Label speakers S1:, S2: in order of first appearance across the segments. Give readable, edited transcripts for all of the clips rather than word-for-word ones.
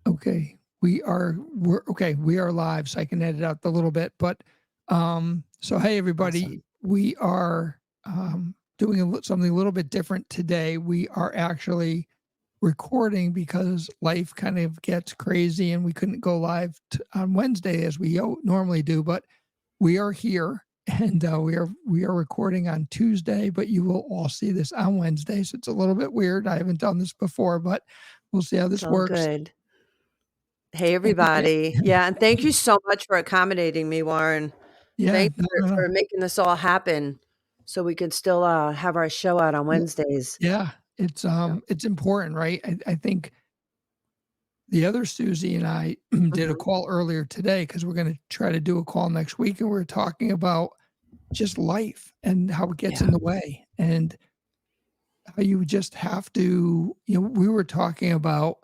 S1: Okay. We're okay. We are live, so I can edit out the little bit. But so hey everybody,
S2: Awesome.
S1: we are doing something a little bit different today. We are actually recording because life kind of gets crazy, and we couldn't go live on Wednesday as we normally do. But we are here, and we are recording on Tuesday. But you will all see this on Wednesday, so it's a little bit weird. I haven't done this before, but we'll see how
S2: It's
S1: this
S2: all
S1: works.
S2: good. Hey,
S1: And yeah,
S2: everybody. Yeah, and thank you so much for accommodating me, Warren.
S1: yeah,
S2: Thank
S1: no,
S2: you
S1: no, no.
S2: for making this all happen so we could still have our show out on
S1: Yeah,
S2: Wednesdays.
S1: yeah,
S2: Yeah.
S1: it's important, right? I think the other Susie and I did a
S2: Mhm.
S1: call earlier today because we're going to try to do a call next week, and we're talking about just life and how it gets in
S2: Yeah.
S1: the way, and how you just have to, we were talking about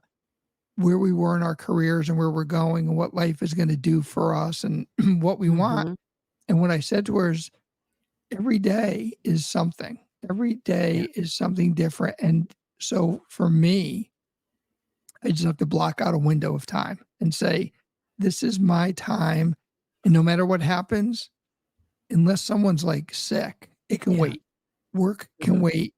S1: where we were in our careers and where we're going and what life is going to do for us and what we want.
S2: Mhm.
S1: And what I said to her is, every day is something. Every
S2: Yeah.
S1: day is something different. And so for me, I just have to block out a window of time and say, this is my time. And no matter what happens, unless someone's like sick, it can
S2: Yeah.
S1: wait. Work can
S2: Mhm.
S1: wait.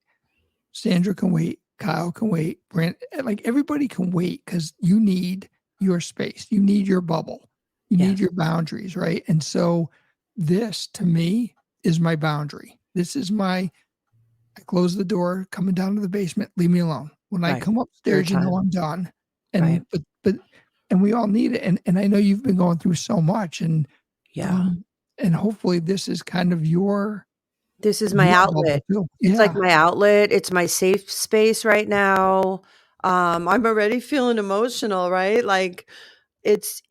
S1: Sandra can wait. Kyle can wait. Brent, like everybody can wait because you need your space. You need your bubble. You need
S2: Yes.
S1: your boundaries, right? And so this to me is my boundary. This is my I close the door, coming down to the basement, leave me alone. When I
S2: Right.
S1: come
S2: Your
S1: upstairs,
S2: time.
S1: I'm done.
S2: Right.
S1: And and we all need it. And I know you've been going through so much,
S2: Yeah.
S1: um and hopefully this is kind of
S2: This is my
S1: your bubble
S2: outlet.
S1: too.
S2: It's like
S1: Yeah.
S2: my outlet. It's my safe space right now. I'm already feeling emotional, right? Like it's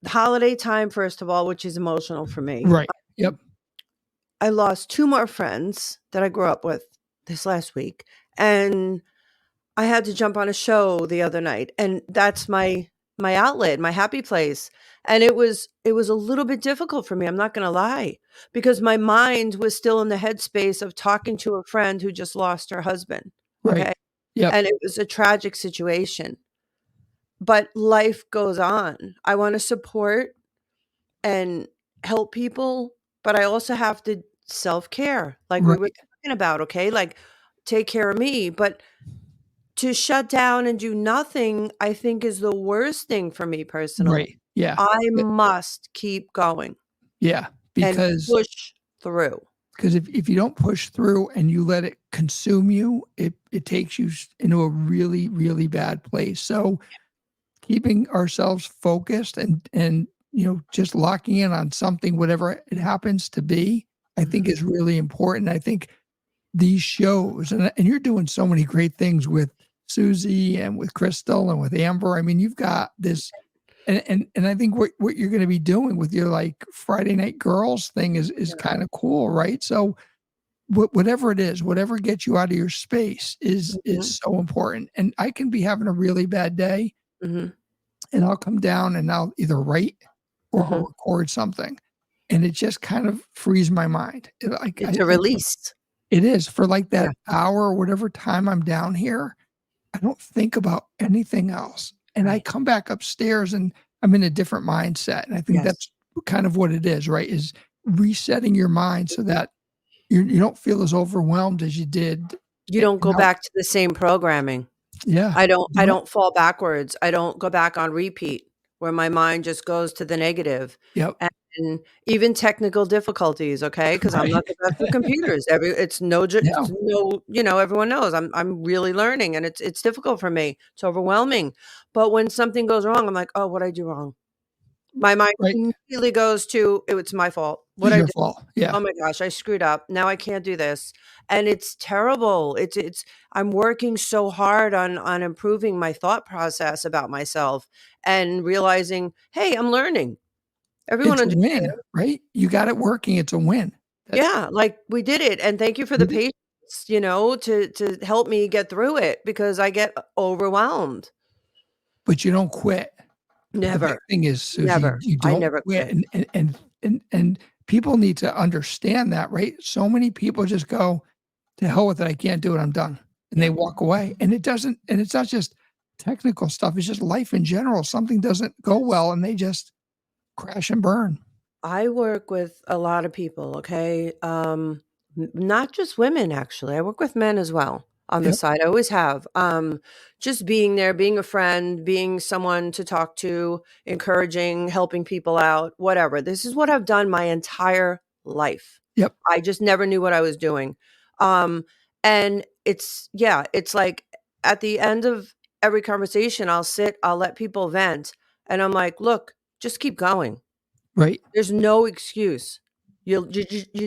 S2: holiday time, first of all, which is emotional for me.
S1: Right. Yep.
S2: I lost 2 more friends that I grew up with this last week, and I had to jump on a show the other night, and that's my outlet, my happy place, and it was a little bit difficult for me, I'm not gonna lie, because my mind was still in the headspace of talking to a friend who just lost her husband,
S1: Right.
S2: okay?
S1: Yep.
S2: And it was a tragic situation, but life goes on. I wanna support and help people, but I also have to self-care, like we were
S1: Right.
S2: talking about, okay? Like, take care of me, but to shut down and do nothing, I think is the worst thing for me personally.
S1: Right. Yeah.
S2: I
S1: Yeah.
S2: must keep going
S1: Yeah.
S2: and
S1: Because
S2: push through.
S1: if you don't push through and you let it consume you, it takes you into a really, really bad place. So keeping ourselves focused and just locking in on something, whatever it happens to be, I think
S2: Mhm.
S1: is really important. I think these shows, and you're doing so many great things with Susie and with Crystal and with Amber. I mean, you've got this, and I think what you're going to be doing with your like Friday Night Girls thing is
S2: Yeah.
S1: kind of cool, right? So whatever it is, whatever gets you out of your space is
S2: Mhm.
S1: so important. And I can be having a really bad day,
S2: Mhm.
S1: and I'll come down and I'll either write or I'll
S2: Mhm.
S1: record something, and it just kind of frees my mind. Like
S2: It's a release.
S1: it is for like
S2: Yeah.
S1: that hour or whatever time I'm down here. I don't think about anything else, and I
S2: Right.
S1: come back upstairs and I'm in a different mindset. And I think
S2: Yes.
S1: that's kind of what it is, right? Is resetting your mind so that you don't feel as overwhelmed as you did.
S2: You don't go
S1: Now,
S2: back to the same programming.
S1: yeah,
S2: I
S1: no,
S2: don't fall backwards. I don't go back on repeat where my mind just goes to the negative.
S1: yep,
S2: And even technical difficulties, okay? Because 'Cause I'm
S1: right,
S2: not the best with computers. It's
S1: no,
S2: no, everyone knows I'm really learning, and it's difficult for me. It's overwhelming. But when something goes wrong, I'm like, "Oh, what'd I do wrong?" My mind
S1: right.
S2: immediately goes to, "It's my fault. What
S1: It's
S2: I
S1: your
S2: do?
S1: fault.
S2: Oh
S1: Yeah,
S2: my gosh, I screwed up. Now I can't do this." And it's terrible. It's I'm working so hard on improving my thought process about myself and realizing, "Hey, I'm learning." Everyone
S1: it's a
S2: understands.
S1: win, right? You got it working. It's a win. That
S2: Yeah, like, we did it, and thank you for the
S1: you did,
S2: patience, to help me get through it because I get overwhelmed.
S1: but you don't quit. The big
S2: Never,
S1: thing is, Susie,
S2: never.
S1: you
S2: I
S1: don't
S2: never
S1: quit,
S2: quit.
S1: and people need to understand that, right? So many people just go, "To hell with it, I can't do it, I'm done," and they
S2: Yeah.
S1: walk away, and it's not just technical stuff. It's just life in general. Something doesn't go well and they just crash and burn.
S2: I work with a lot of people, okay? Not just women, actually. I work with men as well on the
S1: Yep.
S2: side. I always have. Just being there, being a friend, being someone to talk to, encouraging, helping people out, whatever. This is what I've done my entire life.
S1: Yep.
S2: I just never knew what I was doing. Um, and yeah, it's like at the end of every conversation, I'll let people vent, and I'm like, look, just keep going.
S1: Right.
S2: There's no excuse. You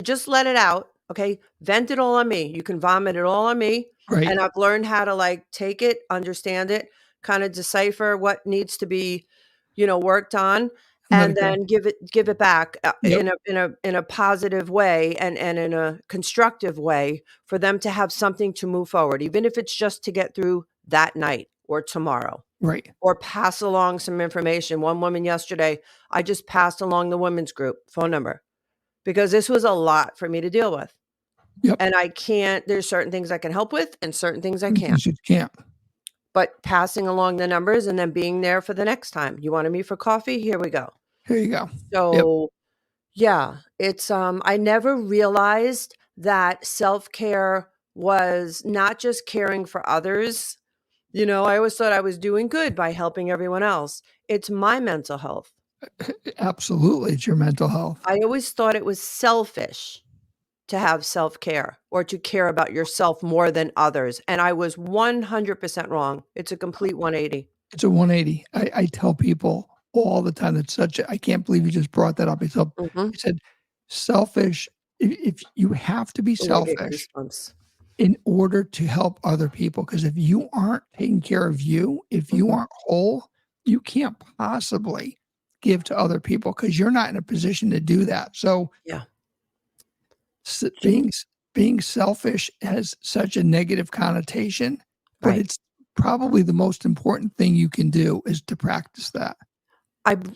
S2: just let it out, okay? Vent it all on me. You can vomit it all on me,
S1: Right.
S2: and I've learned how to, like, take it, understand it, kinda decipher what needs to be, worked on,
S1: And let
S2: and
S1: it go.
S2: then give it back,
S1: Yep.
S2: in a positive way and in a constructive way for them to have something to move forward, even if it's just to get through that night or tomorrow.
S1: Right.
S2: Or pass along some information. One woman yesterday, I just passed along the women's group phone number because this was a lot for me to deal with.
S1: Yep.
S2: And I can't, there's certain things I can help with and certain things I
S1: You
S2: can't.
S1: just can't.
S2: But passing along the numbers and then being there for the next time. You wanted me for coffee? Here we go.
S1: Here you go. Yep.
S2: So yeah, I never realized that self-care was not just caring for others. I always thought I was doing good by helping everyone else. It's my mental health.
S1: Absolutely. It's your mental health.
S2: I always thought it was selfish to have self-care or to care about yourself more than others, and I was 100% wrong. It's a complete 180.
S1: It's a 180. I tell people all the time, it's such a, I can't believe you just brought that up.
S2: Mhm.
S1: I said, selfish, if you have to be
S2: Ooh, I get
S1: selfish
S2: goosebumps.
S1: in order to help other people, because if you aren't taking care of you, if you
S2: Mhm.
S1: aren't whole, you can't possibly give to other people because you're not in a position to do that. So
S2: Yeah.
S1: s
S2: J
S1: being selfish has such a negative connotation, but
S2: Right.
S1: it's probably the most important thing you can do is to practice that.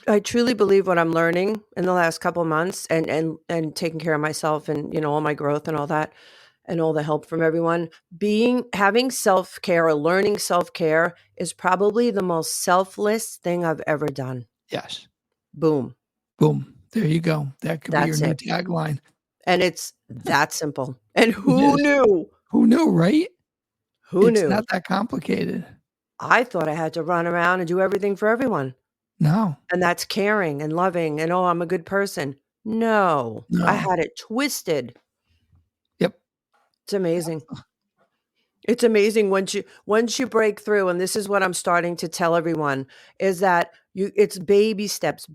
S2: I truly believe what I'm learning in the last couple months and taking care of myself and, all my growth and all that, and all the help from everyone. Having self-care or learning self-care is probably the most selfless thing I've ever done.
S1: Yes.
S2: Boom.
S1: Boom. There you go. That could be your
S2: That's
S1: new
S2: it.
S1: tagline.
S2: And it's that simple. And
S1: It
S2: who
S1: is.
S2: knew?
S1: Who knew, right?
S2: Who
S1: It's
S2: knew?
S1: not that complicated.
S2: I thought I had to run around and do everything for everyone.
S1: No.
S2: And that's caring and loving and, "Oh, I'm a good person." No, I
S1: No.
S2: had it twisted.
S1: Yep.
S2: It's amazing. It's amazing once you break through, and this is what I'm starting to tell everyone, is that it's baby steps,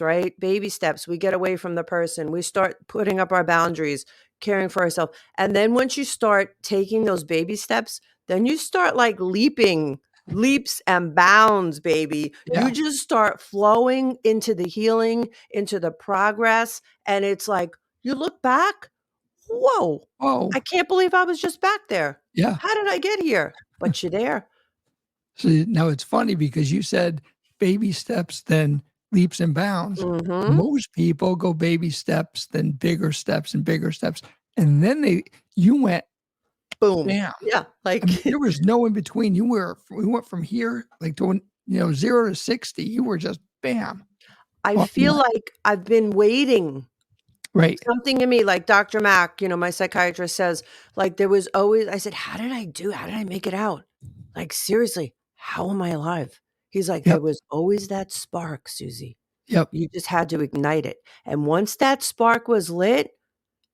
S2: right? Baby steps. We get away from the person. We start putting up our boundaries, caring for ourselves. And then once you start taking those baby steps, then you start like leaps and bounds, baby. You
S1: Yeah.
S2: just start flowing into the healing, into the progress, and it's like you look back, whoa,
S1: Oh,
S2: I can't believe I was just back there.
S1: yeah.
S2: How did I get here? But you're there.
S1: So now it's funny because you said baby steps, then leaps and bounds.
S2: Mhm.
S1: Most people go baby steps, then bigger steps and bigger steps. And then you went
S2: Boom.
S1: bam.
S2: Yeah,
S1: I mean,
S2: like
S1: there was no in between. We went from here, like to, 0 to 60. You were just bam
S2: I
S1: off and
S2: feel
S1: running.
S2: like I've been waiting.
S1: Right.
S2: Something in me, like Dr. Mack, my psychiatrist says, like, there was always I said, How did I make it out? Like, seriously, how am I alive? He's like, "There
S1: Yep.
S2: was always that spark, Susie.
S1: Yep.
S2: You just had to ignite it." And once that spark was lit,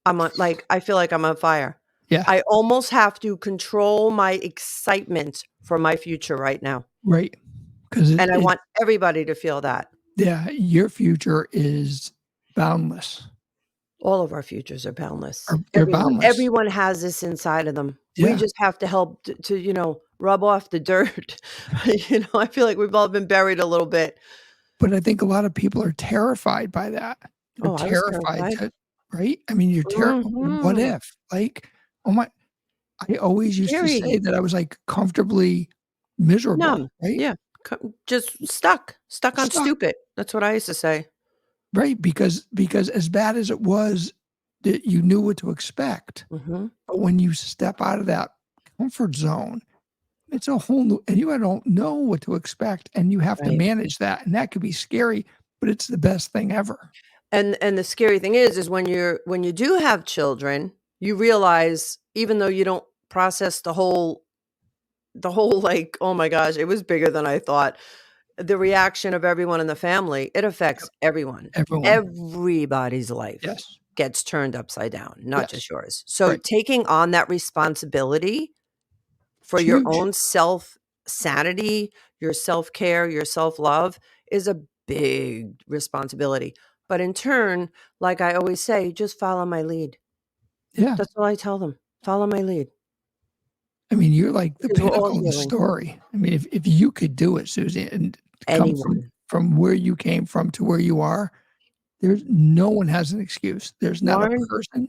S2: I feel like I'm on fire.
S1: Yeah.
S2: I almost have to control my excitement for my future right now,
S1: Right. Because
S2: and I want everybody to feel that.
S1: yeah, your future is boundless,
S2: All of our futures are boundless.
S1: or they're boundless.
S2: Everyone has this inside of them. We
S1: Yeah.
S2: just have to help to rub off the dirt. I feel like we've all been buried a little bit.
S1: But I think a lot of people are terrified by that. They're
S2: Oh, I was
S1: terrified
S2: terrified.
S1: to, right? I mean, what
S2: Mhm.
S1: if? Like, oh my, I always used to say
S2: Scary.
S1: that I was, like, comfortably miserable,
S2: Numb.
S1: right?
S2: Yeah. Just stuck on
S1: Stuck,
S2: stupid. That's what I used to say.
S1: right? Because as bad as it was, that you knew what to expect.
S2: Mhm.
S1: But when you step out of that comfort zone, it's a whole new, and you don't know what to expect, and you have to
S2: Right.
S1: manage that, and that could be scary, but it's the best thing ever.
S2: And the scary thing is when you do have children, you realize even though you don't process the whole, like, "Oh my gosh, it was bigger than I thought." The reaction of everyone in the family, it affects everyone.
S1: Everyone.
S2: Everybody's life
S1: Yes.
S2: gets turned upside down, not
S1: Yes.
S2: just yours. So
S1: Right.
S2: taking on that responsibility for
S1: It's
S2: your
S1: huge.
S2: own self sanity, your self-care, your self-love is a big responsibility. But in turn, like I always say, just follow my lead.
S1: Yeah.
S2: That's all I tell them. Follow my lead
S1: I mean, you're like the
S2: because we're all
S1: pinnacle of the
S2: healing.
S1: story. I mean, if you could do it, Susie, and come
S2: Anyone.
S1: from where you came from to where you are, there's no one has an excuse. There's not a
S2: Lauren,
S1: person.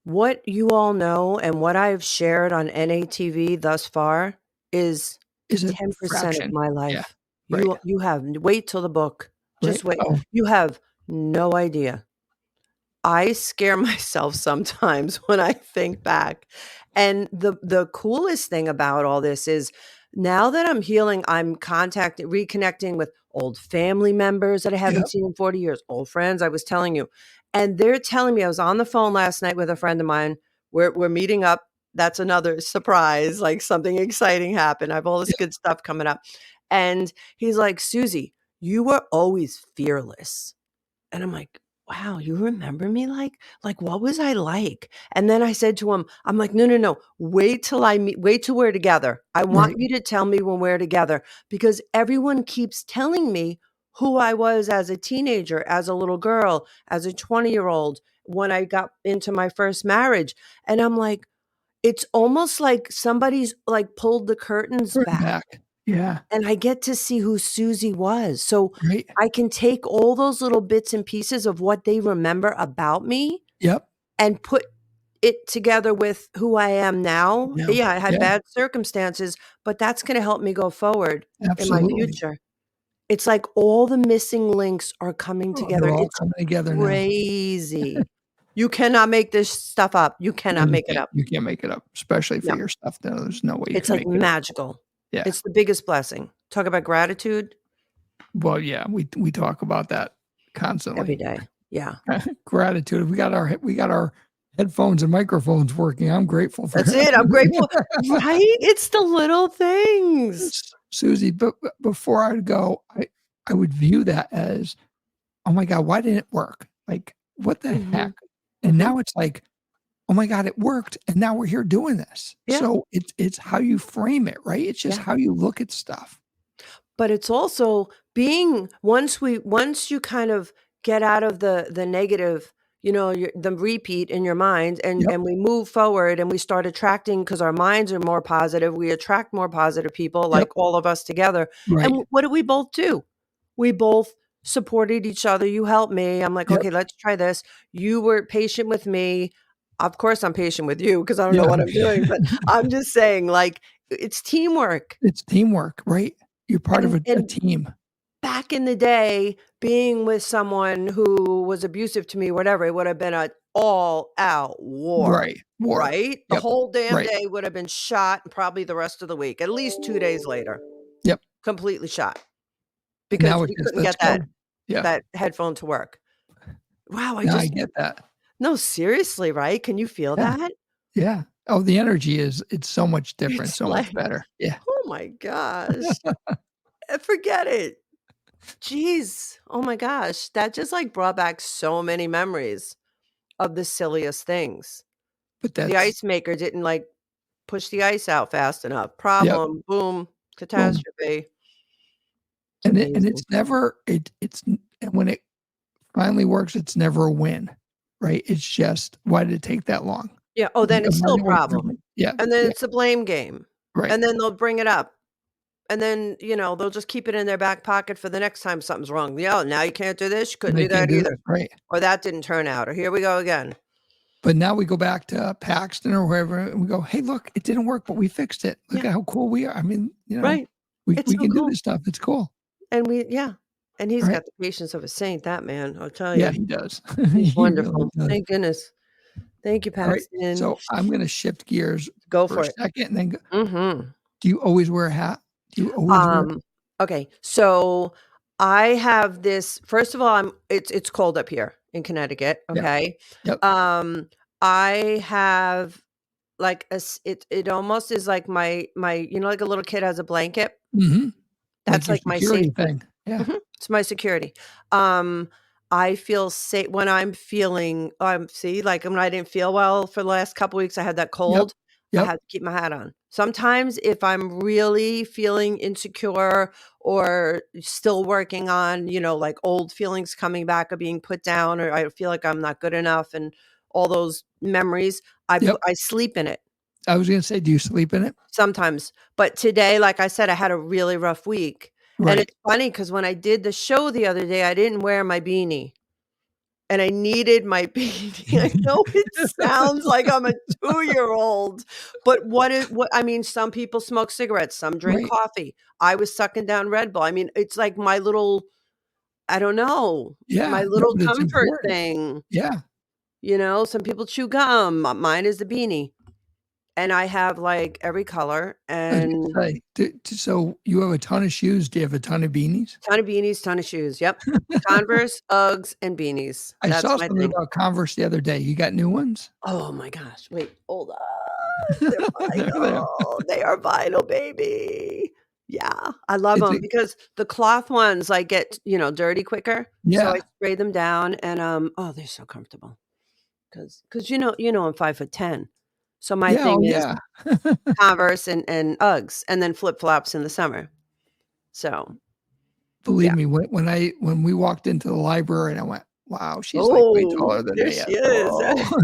S2: what you all know and what I've shared on NATV thus far is
S1: Is a
S2: 10% of
S1: fraction.
S2: my
S1: Yeah.
S2: life.
S1: Right.
S2: You have wait till the book.
S1: Right.
S2: Just wait.
S1: Oh,
S2: You have no idea. I scare myself sometimes when I think back. And the coolest thing about all this is now that I'm healing, I'm contacting reconnecting with old family members that I haven't
S1: yep.
S2: seen in 40 years, old friends, I was telling you. And they're telling me I was on the phone last night with a friend of mine. We're meeting up. That's another surprise, like something exciting happened. I have all this
S1: Yeah.
S2: good stuff coming up. And he's like, "Susie, you were always fearless." And I'm like, "Wow, you remember me like, what was I like?" And then I said to him, I'm like, "No, no, no. Wait till we're together. I want
S1: Right.
S2: you to tell me when we're together because everyone keeps telling me who I was as a teenager, as a little girl, as a 20-year-old, when I got into my first marriage." And I'm like, it's almost like somebody's, like, pulled the curtains
S1: Curtain
S2: back.
S1: back. Yeah.
S2: And I get to see who Susie was, so
S1: Right.
S2: I can take all those little bits and pieces of what they remember about me
S1: Yep.
S2: and put it together with who I am now.
S1: Yeah.
S2: Yeah, I had
S1: Yeah.
S2: bad circumstances, but that's gonna help me go forward in my
S1: Absolutely.
S2: future. It's like all the missing links are coming
S1: Oh,
S2: together.
S1: they're all
S2: It's
S1: coming together now.
S2: crazy. You cannot make this stuff up. You
S1: No,
S2: cannot make it up.
S1: you can't make it up, especially for
S2: No,
S1: your stuff. No, there's no way you
S2: it's
S1: can
S2: like
S1: make it up.
S2: magical.
S1: Yeah.
S2: It's the biggest blessing. Talk about gratitude
S1: Well, yeah, we talk about that
S2: every
S1: constantly.
S2: day. Yeah.
S1: Gratitude. We got our headphones and microphones working. I'm grateful for
S2: That's it, I'm grateful. Right? It's the little things.
S1: Susie, but before I'd go, I would view that as, "Oh my god, why didn't it work? Like, what the heck?"
S2: Mhm,
S1: And
S2: mhm.
S1: now it's like, "Oh my god, it worked, and now we're here doing this."
S2: Yeah,
S1: So it's how you frame it, right? It's just
S2: yeah.
S1: how you look at stuff.
S2: But it's also being once you kind of get out of the negative, your the repeat in your mind and
S1: Yep,
S2: and we move forward and we start attracting because our minds are more positive, we attract more positive people
S1: yep,
S2: like all of us together.
S1: right,
S2: And what do we both do? We both supported each other. You helped me. I'm like,
S1: yep,
S2: "Okay, let's try this." You were patient with me. Of course, I'm patient with you because I don't know
S1: yeah.
S2: what I'm doing, but I'm just saying, like, it's teamwork.
S1: It's teamwork, right? You're part of
S2: And
S1: a
S2: and
S1: team.
S2: back in the day, being with someone who was abusive to me, whatever, it would have been an all-out war,
S1: Right, war.
S2: right? The
S1: Yep,
S2: whole damn
S1: right.
S2: day would have been shot and probably the rest of the week, at least 2 days later,
S1: Yep,
S2: completely shot
S1: and
S2: because
S1: now it's
S2: we
S1: just,
S2: couldn't
S1: "Let's
S2: get that
S1: go." Yeah,
S2: that headphone to work. Wow, I
S1: now I
S2: just
S1: get that.
S2: no, seriously, right? Can you feel
S1: Yeah,
S2: that?
S1: yeah. Oh, the energy is it's so much different,
S2: It's
S1: so much
S2: like,
S1: better. Yeah.
S2: oh my gosh, forget it. Jeez, oh my gosh, that just, like, brought back so many memories of the silliest things.
S1: But
S2: The
S1: that's
S2: ice maker didn't, like, push the ice out fast enough.
S1: yep,
S2: Problem, boom,
S1: boom.
S2: catastrophe. It's
S1: And
S2: amazing.
S1: it's never it's n and when it finally works, it's never a win, right? It's just, "Why did it take that long?"
S2: Yeah, oh, then it's
S1: Why
S2: still a
S1: didn't it work
S2: problem.
S1: different? Yeah,
S2: And then
S1: yeah,
S2: it's a blame game.
S1: right.
S2: And then they'll bring it up. And then, they'll just keep it in their back pocket for the next time something's wrong. "Yeah, now you can't do this, you couldn't
S1: They
S2: do
S1: can't
S2: that
S1: do
S2: either."
S1: this, right.
S2: Or that didn't turn out, or here we go again.
S1: But now we go back to Paxton or wherever, and we go, "Hey, look, it didn't work, but we fixed it. Look
S2: Yeah,
S1: at how cool we are." I mean,
S2: right. It's
S1: we
S2: so
S1: can do
S2: cool.
S1: this stuff. It's cool,
S2: And and he's
S1: right?
S2: got the patience of a saint, that man, I'll tell
S1: Yeah,
S2: you.
S1: he does.
S2: He's
S1: He really
S2: wonderful.
S1: does.
S2: Thank goodness. Thank you,
S1: Alright,
S2: Paxton.
S1: so I'm gonna shift gears
S2: Go
S1: for a
S2: for it.
S1: second and then go
S2: Mhm.
S1: Do you always wear a hat? Do you always wear
S2: Um, okay, so I have this first of all, it's cold up here in Connecticut,
S1: Yep,
S2: okay?
S1: yep.
S2: Um, I have, like, it almost is like my like a little kid has a blanket?
S1: Mhm. Like
S2: That's
S1: your
S2: like my
S1: security
S2: safety.
S1: thing. Yeah.
S2: Mhm, it's my security. Um, I feel safe when I'm feeling see, like, when I didn't feel well for the last couple weeks, I had that
S1: Yep.
S2: cold, I
S1: Yep.
S2: had to keep my hat on. Sometimes if I'm really feeling insecure or still working on, like, old feelings coming back of being put down, or I feel like I'm not good enough and all those memories,
S1: Yep.
S2: I sleep in it
S1: I was gonna say, do you sleep in it?
S2: sometimes. But today, like I said, I had a really rough week, and
S1: Right.
S2: it's funny because when I did the show the other day, I didn't wear my beanie. And I needed my beanie. I know it sounds like I'm a 2-year-old, but what I mean, some people smoke cigarettes, some drink
S1: Right.
S2: coffee. I was sucking down Red Bull. I mean, it's like my little I don't know, my
S1: Yeah. No,
S2: little
S1: but it's
S2: comfort
S1: important.
S2: thing,
S1: Yeah.
S2: some people chew gum, mine is the beanie, and I have, like, every color
S1: I was
S2: and
S1: gonna say, so you have a ton of shoes. Do you have a ton of beanies?
S2: ton of beanies, ton of shoes, yep. Converse, Uggs, and beanies.
S1: I
S2: That's
S1: saw
S2: my
S1: something
S2: thing.
S1: about Converse the other day. You got new ones?
S2: Oh my gosh, wait, hold on. They're
S1: There.
S2: vinyl. They are vinyl, baby. Yeah, I love
S1: It's
S2: them
S1: a
S2: because the cloth ones, like, get, dirty quicker, so I
S1: yeah.
S2: spray them down and, oh, they're so comfortable. Because I'm 5'10", so my
S1: Yeah, oh,
S2: thing is
S1: yeah.
S2: Converse and Uggs, and then flip-flops in the summer. So,
S1: Believe
S2: yeah.
S1: me, when we walked into the library and I went, "Wow, she's, like, way
S2: Oh,
S1: taller than
S2: there
S1: me."
S2: she
S1: I
S2: is.
S1: "Oh."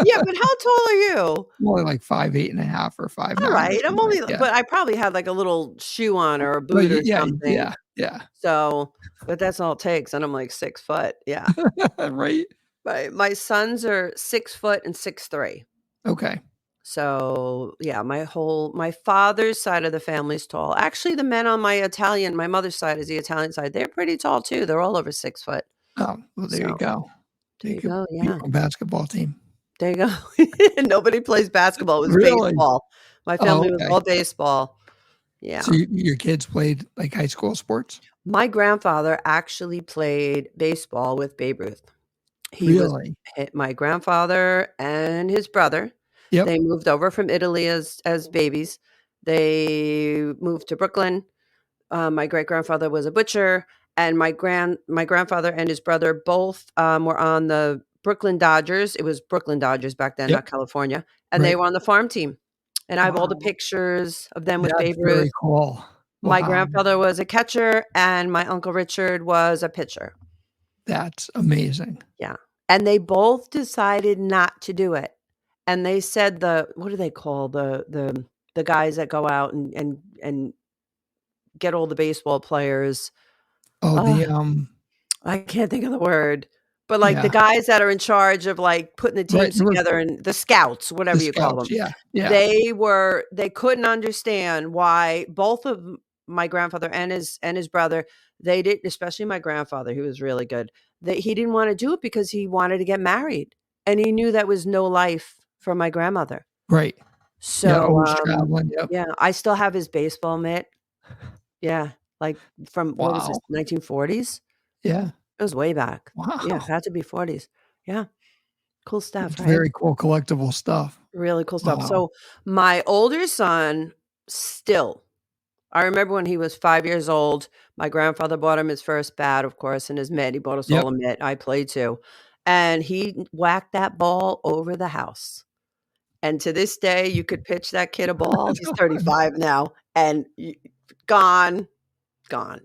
S2: Yeah, but how tall are you?
S1: More like 5'8.5" or 5'9" or
S2: Alright, I'm
S1: something like
S2: only
S1: yeah.
S2: but I probably had, like, a little shoe on or a
S1: But
S2: boot or
S1: yeah,
S2: something.
S1: yeah, yeah.
S2: So but that's all it takes, and I'm, like, 6 foot, yeah.
S1: Right?
S2: My sons are 6 foot and 6'3".
S1: Okay.
S2: So, yeah, my father's side of the family's tall. Actually, the men on my mother's side is the Italian side, they're pretty tall too, they're all over 6 foot.
S1: Oh, well, there you
S2: So,
S1: go.
S2: there
S1: You
S2: you
S1: could
S2: go,
S1: be
S2: yeah.
S1: on basketball team.
S2: There you go. Nobody plays basketball, it was
S1: Really?
S2: baseball. My
S1: Oh,
S2: family was
S1: okay.
S2: all baseball.
S1: So
S2: Yeah.
S1: your kids played, like, high school sports?
S2: My grandfather actually played baseball with Babe Ruth. He was
S1: Really?
S2: my grandfather and his brother,
S1: Yep.
S2: they moved over from Italy as babies. They moved to Brooklyn. My great-grandfather was a butcher, and my grandfather and his brother both, were on the Brooklyn Dodgers. It was Brooklyn Dodgers back then,
S1: Yep.
S2: not California, and they
S1: Right.
S2: were on the farm team, and I have all the
S1: Wow.
S2: pictures of them with
S1: That's
S2: Babe Ruth.
S1: very cool.
S2: My
S1: Wow.
S2: grandfather was a catcher, and my Uncle Richard was a pitcher.
S1: That's amazing.
S2: Yeah, and they both decided not to do it, and they said what do they call the guys that go out and get all the baseball players?
S1: Oh,
S2: Ugh,
S1: the,
S2: I can't think of the word, but, like, the
S1: yeah.
S2: guys that are in charge of, like, putting the
S1: Right,
S2: teams
S1: you were
S2: together and the scouts,
S1: the
S2: whatever you call
S1: scouts,
S2: them.
S1: yeah, yeah.
S2: They couldn't understand why both of my grandfather and his brother, they didn't especially my grandfather, who was really good, that he didn't wanna do it because he wanted to get married, and he knew that was no life for my grandmother.
S1: Right. Yeah,
S2: So,
S1: always traveling, yep.
S2: yeah, I still have his baseball mitt. Yeah, like, from what was this,
S1: Wow.
S2: 1940s?
S1: Yeah.
S2: It was way back. Yeah,
S1: Wow.
S2: had to be 40s. Yeah, cool stuff,
S1: It's
S2: right?
S1: very cool collectible stuff.
S2: Really cool stuff.
S1: Wow.
S2: So, my older son still I remember when he was 5 years old, my grandfather bought him his first bat, of course, and his mitt. He bought us all
S1: Yep.
S2: a mitt. I played too. And he whacked that ball over the house. And to this day, you could pitch that kid a ball. He's 35 now, and gone, gone,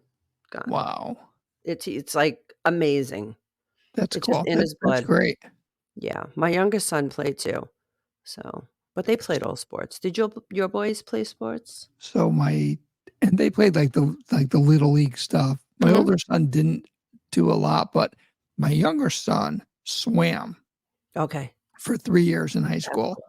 S2: gone.
S1: Wow.
S2: It's, like, amazing.
S1: That's
S2: It's just
S1: cool.
S2: in his
S1: That's
S2: blood.
S1: great.
S2: Yeah, my youngest son played too. So but they played all sports. Did your boys play sports?
S1: So and they played like the little league stuff. My
S2: Mhm.
S1: older son didn't do a lot, but my younger son swam
S2: Okay.
S1: for 3 years in high
S2: That's
S1: school.
S2: cool.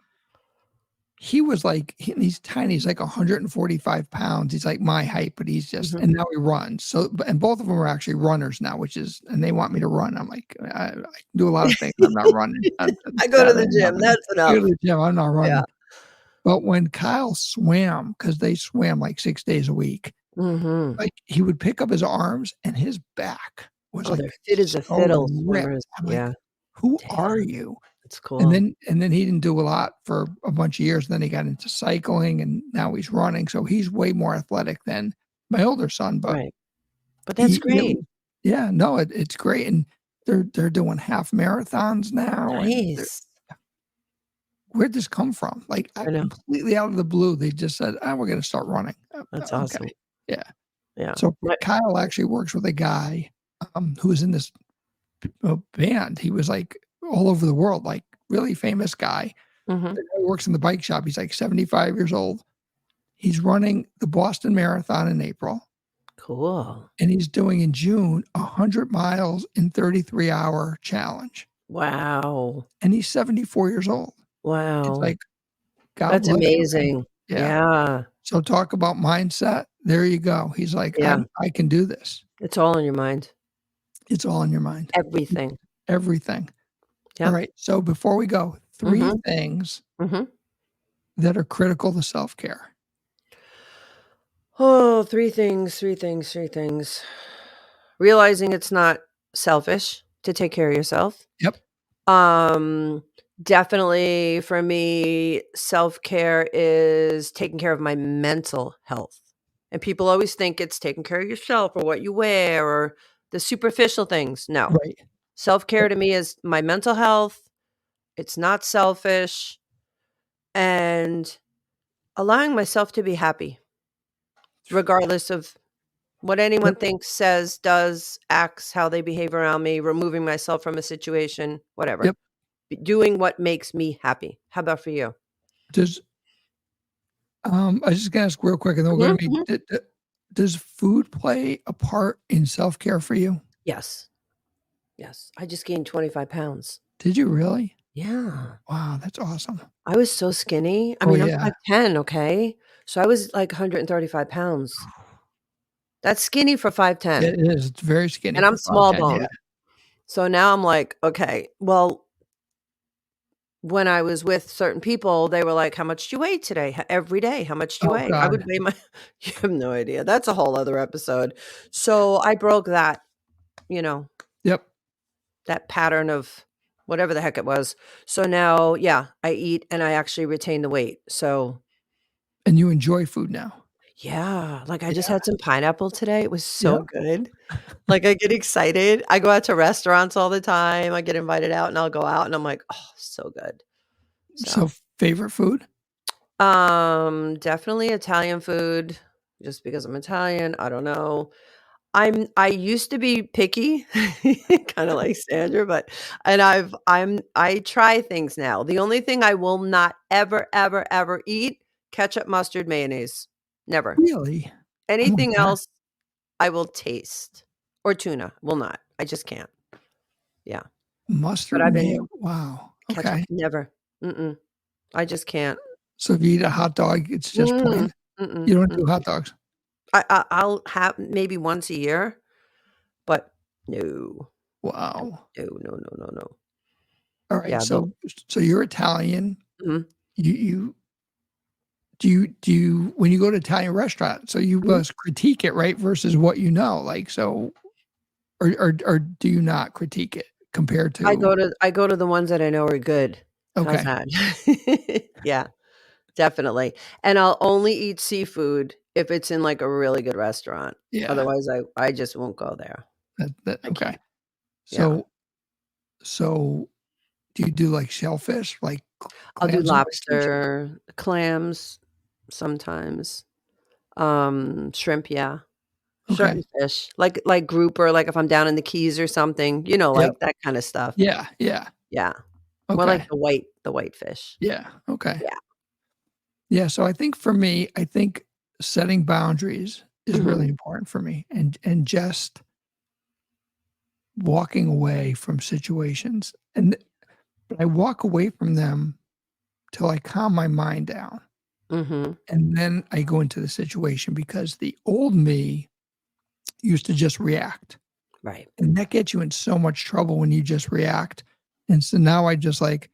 S1: He was like he's tiny, he's like 145 pounds. He's like my height, but he's just
S2: Mhm.
S1: and now he runs. So and both of them are actually runners now, which is and they want me to run. I'm like, I can do a lot of things. I'm not running.
S2: I go to
S1: That
S2: the
S1: ain't
S2: gym,
S1: happening.
S2: that's
S1: I go to
S2: enough.
S1: the gym. I'm not
S2: Yeah.
S1: running. But when Kyle swam, because they swam like 6 days a week,
S2: Mhm.
S1: like, he would pick up his arms and his back was,
S2: Oh, they're
S1: like,
S2: fit as a
S1: so
S2: fiddle,
S1: ripped.
S2: swimmers.
S1: I'm like,
S2: Yeah.
S1: "Who are
S2: Damn,
S1: you?"
S2: that's
S1: And
S2: cool.
S1: then he didn't do a lot for a bunch of years, then he got into cycling, and now he's running, so he's way more athletic than my older son, but
S2: Right. But that's
S1: he it
S2: great.
S1: was yeah, no, it's great, and they're doing half marathons now, and they're
S2: Nice.
S1: where'd this come from? Like, I
S2: I know.
S1: completely out of the blue, they just said, "Ah, we're gonna start running."
S2: That's
S1: Okay.
S2: awesome.
S1: Yeah.
S2: Yeah.
S1: So,
S2: My
S1: Kyle actually works with a guy, who was in this, band. He was, like, all over the world, like, really famous guy.
S2: Mhm.
S1: The guy who works in the bike shop, he's, like, 75 years old. He's running the Boston Marathon in April,
S2: Cool.
S1: and he's doing in June 100 miles in 33-hour challenge,
S2: Wow.
S1: and he's 74 years old. It's
S2: Wow.
S1: like, God
S2: That's
S1: bless you, man.
S2: amazing.
S1: Yeah.
S2: Yeah.
S1: So talk about mindset. There you go. He's like,
S2: Yeah.
S1: I can do this."
S2: It's all in your mind.
S1: It's all in your mind.
S2: Everything.
S1: Everything.
S2: Yep.
S1: Alright, so before we go, 3
S2: Mhm.
S1: things
S2: Mhm.
S1: that are critical to self-care.
S2: Oh, 3 things, 3 things, 3 things. Realizing it's not selfish to take care of yourself.
S1: Yep,
S2: Um, Definitely for me, self-care is taking care of my mental health. And people always think it's taking care of yourself or what you wear or the superficial things. No.
S1: right.
S2: Self-care
S1: Yep,
S2: to me is my mental health. It's not selfish and allowing myself to be happy regardless of what anyone
S1: yep,
S2: thinks, says, does, acts, how they behave around me, removing myself from a situation, whatever.
S1: yep.
S2: Doing what makes me happy. How about for you?
S1: Does I was just gonna ask real quick, and then we're
S2: Mhm,
S1: gonna be
S2: mhm.
S1: does food play a part in self-care for you?
S2: Yes, yes. I just gained 25 pounds.
S1: Did you really?
S2: Yeah.
S1: Wow, that's awesome.
S2: I was so skinny. I
S1: Oh,
S2: mean, I'm
S1: yeah.
S2: 5'10", okay? So I was like 135 pounds. That's skinny for 5'10",
S1: It is, it's very skinny
S2: and I'm
S1: for
S2: small
S1: 5'10", yeah.
S2: boned. So now I'm like, okay, well, when I was with certain people, they were like, "How much do you weigh today? Every day, how much do you
S1: Oh,
S2: weigh?" I
S1: god.
S2: would weigh my you have no idea. That's a whole other episode. So I broke that, you know,
S1: Yep,
S2: that pattern of whatever the heck it was. So now, yeah, I eat and I actually retain the weight. So,
S1: and you enjoy food now.
S2: yeah, like I just
S1: Yeah,
S2: had some pineapple today. It was so
S1: yep.
S2: good. Like I get excited. I go out to restaurants all the time. I get invited out and I'll go out and I'm like, "Oh, so good." So
S1: So, favorite food?
S2: Definitely Italian food, just because I'm Italian, I don't know. I used to be picky, kinda like Sandra, but and I try things now. The only thing I will not ever, ever, ever eat, ketchup, mustard, mayonnaise. Never.
S1: Really? Oh my
S2: Anything
S1: god.
S2: else, I will taste. Or tuna, will not. I just can't. Yeah. But
S1: Mustard
S2: I've been
S1: mayo, wow,
S2: ketchup,
S1: okay.
S2: never. Mm-mm. I just can't.
S1: So if you eat a hot dog, it's just
S2: Mm,
S1: plain?
S2: mm-mm,
S1: You don't do
S2: mm.
S1: hot dogs?
S2: I'll have maybe once a year, but no. No,
S1: Wow.
S2: no, no, no, no, no.
S1: Alright,
S2: Yeah, the
S1: so you're Italian.
S2: mhm,
S1: You do you when you go to Italian restaurant, so you
S2: mhm.
S1: must critique it, right, versus what you know, like, so or do you not critique it compared to
S2: I go to the ones that I know are good. How's
S1: okay,
S2: that? Yeah, definitely, and I'll only eat seafood if it's in, like, a really good restaurant.
S1: yeah,
S2: Otherwise, I just won't go there.
S1: that
S2: I
S1: okay.
S2: can't. Yeah.
S1: So so do you do, like, shellfish, like
S2: I'll do
S1: clams and oysters?
S2: lobster, clams sometimes, shrimp, yeah.
S1: Okay.
S2: Certain fish, like grouper, like if I'm down in the Keys or something,
S1: Yep.
S2: like that kinda stuff.
S1: Yeah, yeah.
S2: Yeah. More like
S1: Okay.
S2: the white fish.
S1: Yeah, okay.
S2: Yeah.
S1: Yeah, so I think for me, I think setting boundaries is really
S2: Mhm.
S1: important for me, and just walking away from situations, and but I walk away from them till I calm my mind down,
S2: Mhm.
S1: and then I go into the situation because the old me used to just react,
S2: Right.
S1: and that gets you in so much trouble when you just react, and so now I just, like,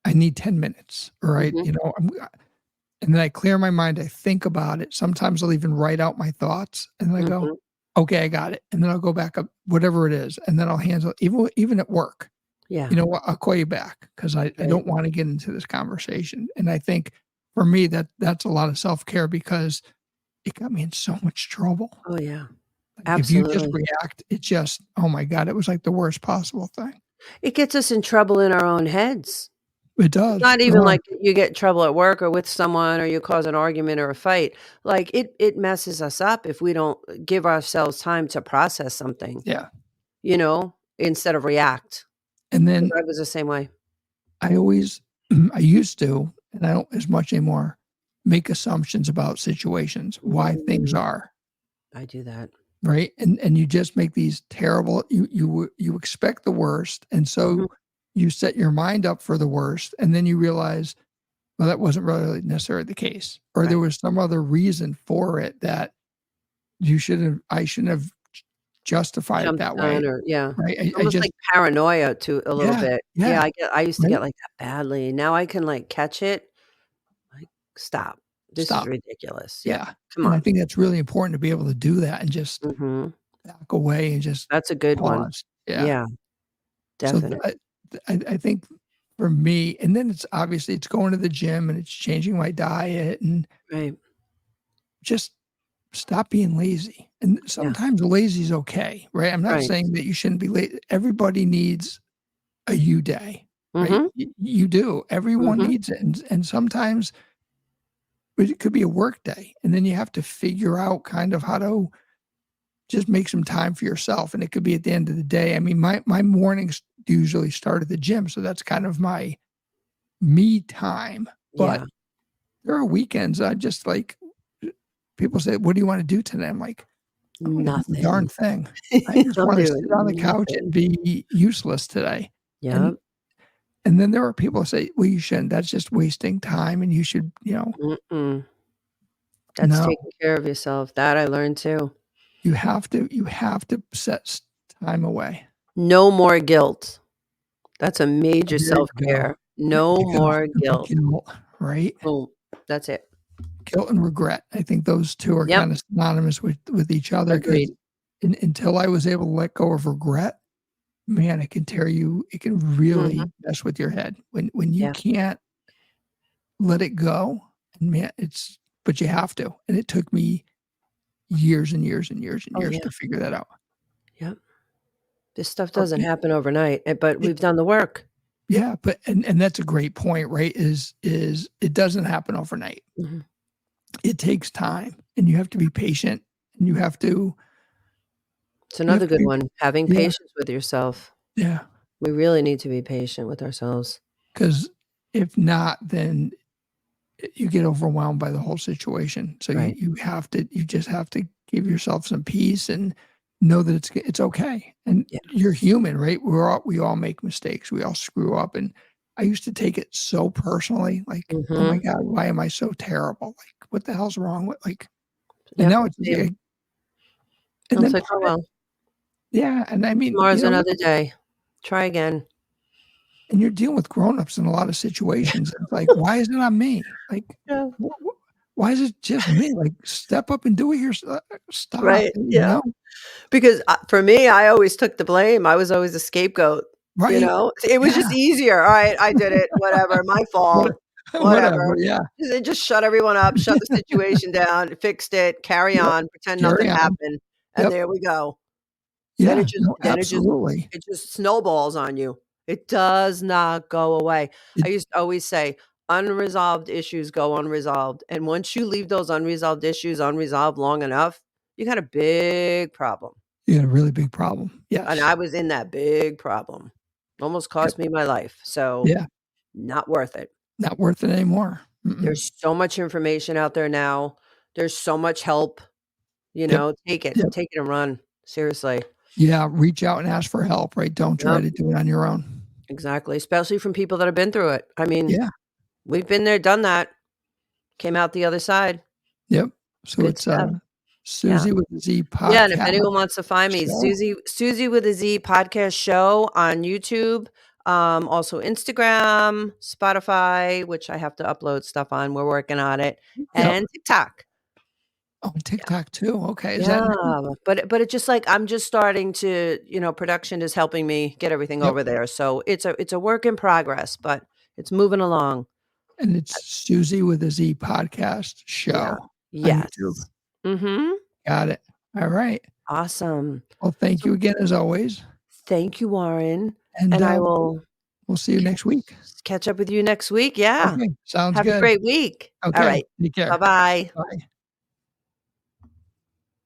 S1: I need 10 minutes, or
S2: Mhm.
S1: you know, and then I clear my mind, I think about it. Sometimes I'll even write out my thoughts, and then I go,
S2: Mhm.
S1: "Okay, I got it," and then I'll go back up, whatever it is, and then I'll handle even at work.
S2: Yeah,
S1: "You know what? I'll call you back because I
S2: right.
S1: don't wanna get into this conversation," and I think for me, that's a lot of self-care because it got me in so much trouble.
S2: Oh, yeah.
S1: Like, if you just
S2: Absolutely.
S1: react, it just oh my god, it was like the worst possible thing.
S2: It gets us in trouble in our own heads.
S1: It
S2: It's
S1: does.
S2: not even like you get in trouble at work or with someone or you cause an argument or a fight. Like, it messes us up if we don't give ourselves time to process something,
S1: Yeah,
S2: instead of react.
S1: and
S2: 'Cause
S1: then
S2: I was the same way.
S1: I always I used to, and I don't as much anymore, make assumptions about situations, why things
S2: Mm,
S1: are,
S2: I do that.
S1: right? And you just make these terrible you expect the worst, and
S2: Mhm,
S1: so you set your mind up for the worst, and then you realize, well, that wasn't really necessarily the case, or there
S2: right.
S1: was some other reason for it that I shouldn't have justified it
S2: Jumped
S1: that way,
S2: on or yeah.
S1: right?
S2: It's
S1: I
S2: almost
S1: just
S2: like paranoia to a little
S1: yeah,
S2: bit. Yeah,
S1: yeah,
S2: I used to get
S1: right?
S2: like that badly. Now I can, like, catch it, like, "Stop. This is
S1: Stop.
S2: ridiculous." Yeah.
S1: Yeah,
S2: Come
S1: and I
S2: on.
S1: think that's really important to be able to do that and just
S2: Mhm.
S1: back away and just
S2: That's a good one.
S1: pause. Yeah.
S2: Yeah,
S1: So,
S2: definite.
S1: I think for me and then it's obviously it's going to the gym and it's changing my diet and
S2: Right.
S1: just stop being lazy. And
S2: Yeah.
S1: sometimes lazy is okay, right? I'm not
S2: Right.
S1: saying that you shouldn't be lazy. Everybody needs a you day, right?
S2: Mhm.
S1: You do. Everyone
S2: Mhm.
S1: needs it, and sometimes it could be a work day, and then you have to figure out kind of how to just make some time for yourself, and it could be at the end of the day. I mean, my mornings usually start at the gym, so that's kind of my me time, but
S2: Yeah.
S1: there are weekends I just like people say, "What do you wanna do today?" I'm like, "I don't wanna do a darn
S2: Nothing.
S1: thing. I just
S2: I'm
S1: wanna
S2: doing
S1: sit on the couch and
S2: nothing.
S1: be useless today." And
S2: Yep.
S1: and then there are people who say, "Well, you shouldn't. That's just wasting time, and you should,
S2: Mm-mm. That's
S1: no,
S2: taking care of yourself. That I learned too.
S1: you have to set time away."
S2: No more guilt. That's a major
S1: There you go.
S2: self-care.
S1: There
S2: No
S1: you go.
S2: more
S1: No
S2: guilt.
S1: guilt, right?
S2: Boom. That's it.
S1: Guilt and regret. I think those 2 are
S2: Yep.
S1: kinda synonymous with each other because
S2: Agreed.
S1: until I was able to let go of regret, man, it can
S2: Mhm.
S1: really mess with your head. When you
S2: Yeah.
S1: can't let it go, and man, it's but you have to, and it took me years and years and years and
S2: Oh,
S1: years
S2: yeah.
S1: to figure that out.
S2: Yep. This stuff
S1: But
S2: doesn't happen overnight, but
S1: it
S2: we've done the work.
S1: yeah, but and that's a great point, right? Is it doesn't happen overnight.
S2: Mhm.
S1: It takes time, and you have to be patient, and
S2: It's
S1: you have
S2: another
S1: to
S2: good
S1: be
S2: one, having
S1: yeah,
S2: patience with yourself.
S1: yeah.
S2: We really need to be patient with ourselves.
S1: Because if not, then you get overwhelmed by the whole situation. So
S2: Right.
S1: you just have to give yourself some peace and know that it's okay. And
S2: Yeah.
S1: you're human, right? We all make mistakes. We all screw up. And I used to take it so personally, like, oh my
S2: Mhm.
S1: God, why am I so terrible? Like, what the hell's wrong with like and
S2: Yep.
S1: now it's just
S2: Same.
S1: like and
S2: It's
S1: then
S2: like,
S1: part
S2: "Oh,
S1: of
S2: well,
S1: yeah, and I mean,
S2: tomorrow's another day. Try again."
S1: and you're dealing with grown-ups in a lot of situations. It's like, why is it on me? Like,
S2: Yeah.
S1: why is it just me? Like, step up and do it stop,
S2: Right, yeah. Because, for me, I always took the blame. I was always the scapegoat, you
S1: Right?
S2: know? It was just
S1: Yeah.
S2: easier. "Alright, I did it. Whatever. My
S1: What
S2: fault.
S1: whatever,
S2: Whatever."
S1: yeah.
S2: Just shut everyone up, shut the situation down, fixed it, carry
S1: Yep.
S2: on, pretend
S1: Carry
S2: nothing
S1: on.
S2: happened, and
S1: Yep.
S2: there we go. Then
S1: Yeah,
S2: it just
S1: no,
S2: then
S1: absolutely.
S2: it just snowballs on you. It does not go away. I
S1: It
S2: used to always say, "Unresolved issues go unresolved," and once you leave those unresolved issues unresolved long enough, you got a big problem,
S1: you had a really big problem.
S2: and
S1: Yes.
S2: I was in that big problem. Almost
S1: Yep.
S2: cost me my life, so
S1: Yeah.
S2: not worth it.
S1: Not worth it anymore. Mm-mm.
S2: There's so much information out there now. There's so much help,
S1: Yep. Yep.
S2: take it and run, seriously.
S1: Yeah, reach out and ask for help, right? Don't try
S2: Yep,
S1: to do it on your own.
S2: exactly, especially from people that have been through it. I mean,
S1: Yeah.
S2: we've been there, done that, came out the other side.
S1: Yep. So
S2: Good
S1: it's,
S2: stuff. Yeah.
S1: Susie with a Z
S2: Yeah, and if
S1: podcast
S2: anyone wants to find me,
S1: show.
S2: Susie with a Z podcast show on YouTube. Also Instagram, Spotify, which I have to upload stuff on, we're working on it,
S1: Yep.
S2: and TikTok.
S1: Oh, TikTok too. Okay. Is that new?
S2: Yeah, but it just like I'm just starting to, production is helping me get everything
S1: Yep.
S2: over there, so it's a work in progress, but it's moving along.
S1: And it's Susie with a Z podcast
S2: Yeah.
S1: show on YouTube.
S2: Yes. Mhm.
S1: Got it. All right.
S2: Awesome.
S1: Well, thank
S2: So,
S1: you again as always,
S2: thank you, Warren,
S1: and
S2: and I will
S1: we'll see you next week.
S2: catch up with you next week. Yeah.
S1: Okay, sounds
S2: Have a
S1: good.
S2: great week. All
S1: Okay,
S2: right.
S1: take care.
S2: Bye-bye.
S1: Bye.